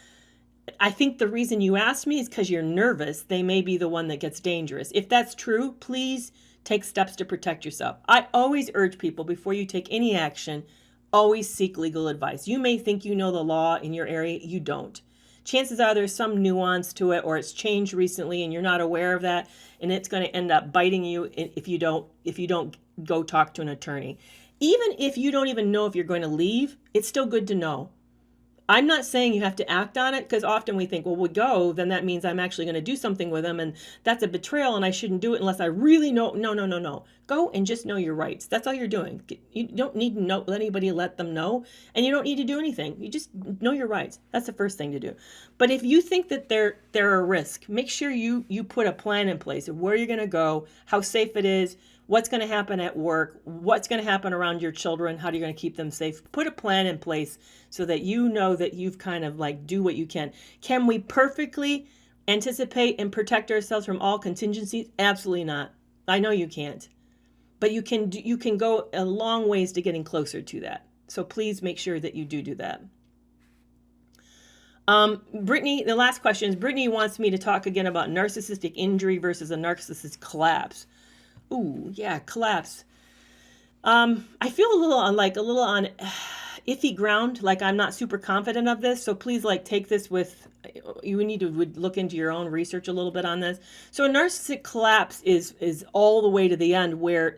I think the reason you asked me is because you're nervous. They may be the one that gets dangerous. If that's true, please take steps to protect yourself. I always urge people, before you take any action, always seek legal advice. You may think you know the law in your area. You don't. Chances are there's some nuance to it, or it's changed recently and you're not aware of that, and it's going to end up biting you if you don't go talk to an attorney. Even if you don't even know if you're going to leave, it's still good to know. I'm not saying you have to act on it, because often we think, well, we go, then that means I'm actually going to do something with them, and that's a betrayal, and I shouldn't do it unless I really know. No. Go and just know your rights. That's all you're doing. You don't need to let anybody let them know, and you don't need to do anything. You just know your rights. That's the first thing to do. But if you think that they're a risk, make sure you put a plan in place of where you're going to go, how safe it is, what's going to happen at work, what's going to happen around your children, how are you going to keep them safe. Put a plan in place so that you know that you've kind of like do what you can. Can we perfectly anticipate and protect ourselves from all contingencies? Absolutely not. I know you can't. But you can go a long ways to getting closer to that. So please make sure that you do that. Brittany, the last question is, Brittany wants me to talk again about narcissistic injury versus a narcissist collapse. Ooh, yeah, collapse. I feel a little on iffy ground, like I'm not super confident of this. So please take this with, you need to look into your own research a little bit on this. So a narcissistic collapse is all the way to the end, where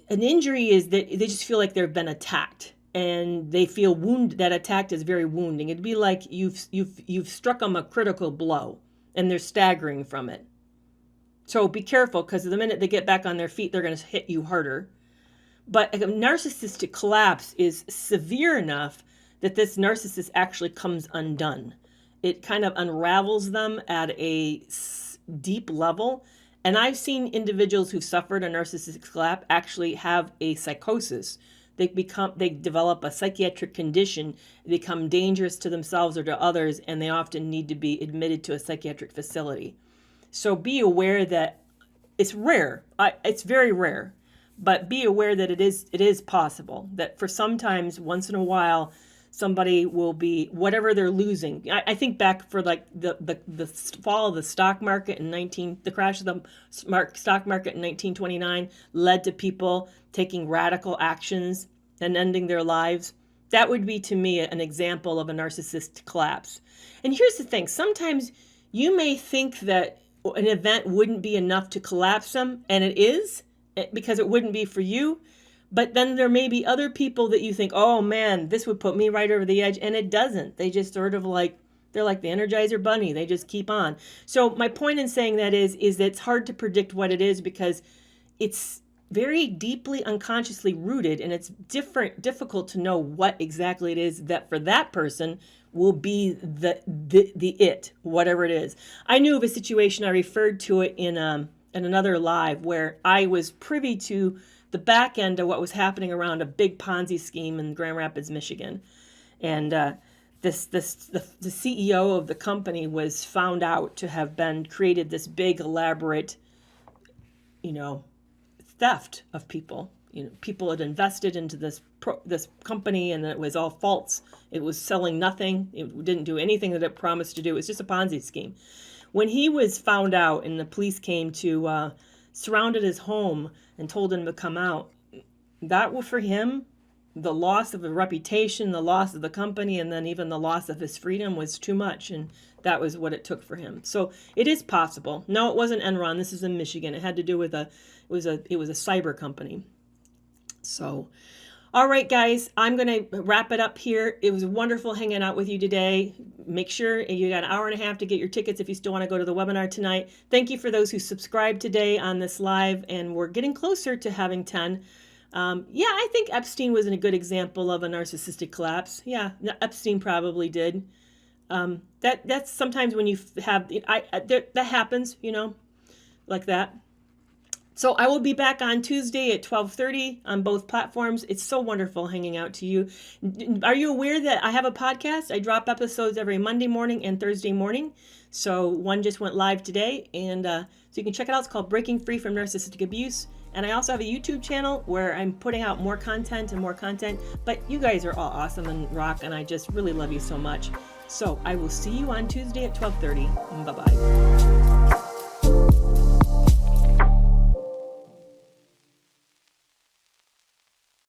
an injury is that they just feel like they've been attacked. And they feel that attacked is very wounding. It'd be like you've struck them a critical blow and they're staggering from it. So be careful, because the minute they get back on their feet, they're going to hit you harder. But a narcissistic collapse is severe enough that this narcissist actually comes undone. It kind of unravels them at a deep level. And I've seen individuals who've suffered a narcissistic collapse actually have a psychosis. They develop a psychiatric condition, become dangerous to themselves or to others, and they often need to be admitted to a psychiatric facility. So be aware that it's rare. It's very rare, but be aware that it is possible that for sometimes, once in a while, somebody will be, whatever they're losing. I think back for the fall of the stock market the crash of the stock market in 1929 led to people taking radical actions and ending their lives. That would be, to me, an example of a narcissist collapse. And here's the thing. Sometimes you may think that an event wouldn't be enough to collapse them, and it is, because it wouldn't be for you. But then there may be other people that you think, oh man, this would put me right over the edge, and it doesn't. They just sort of they're like the Energizer Bunny. They just keep on. So my point in saying that is that it's hard to predict what it is, because it's very deeply unconsciously rooted, and it's difficult to know what exactly it is that for that person will be the it, whatever it is. I knew of a situation, I referred to it in another live, where I was privy to the back end of what was happening around a big Ponzi scheme in Grand Rapids, Michigan. And the CEO of the company was found out to have created this big elaborate, theft of people. People had invested into this company, and it was all false. It was selling nothing. It didn't do anything that it promised to do. It was just a Ponzi scheme. when he was found out and the police came to surrounded his home and told him to come out, that was for him, the loss of a reputation, the loss of the company, and then even the loss of his freedom was too much. And that was what it took for him. So it is possible. No, it wasn't Enron. This is in Michigan. It had to do with it was a cyber company. So, all right, guys, I'm going to wrap it up here. It was wonderful hanging out with you today. Make sure you got an hour and a half to get your tickets if you still want to go to the webinar tonight. Thank you for those who subscribed today on this live, and we're getting closer to having 10. Yeah, I think Epstein was a good example of a narcissistic collapse. Yeah, Epstein probably did. That's sometimes when you have that happens, like that. So I will be back on Tuesday at 12:30 on both platforms. It's so wonderful hanging out to you. Are you aware that I have a podcast? I drop episodes every Monday morning and Thursday morning. So one just went live today, and so you can check it out. It's called Breaking Free from Narcissistic Abuse. And I also have a YouTube channel where I'm putting out more content and more content. But you guys are all awesome and rock, and I just really love you so much. So I will see you on Tuesday at 12:30. Bye-bye.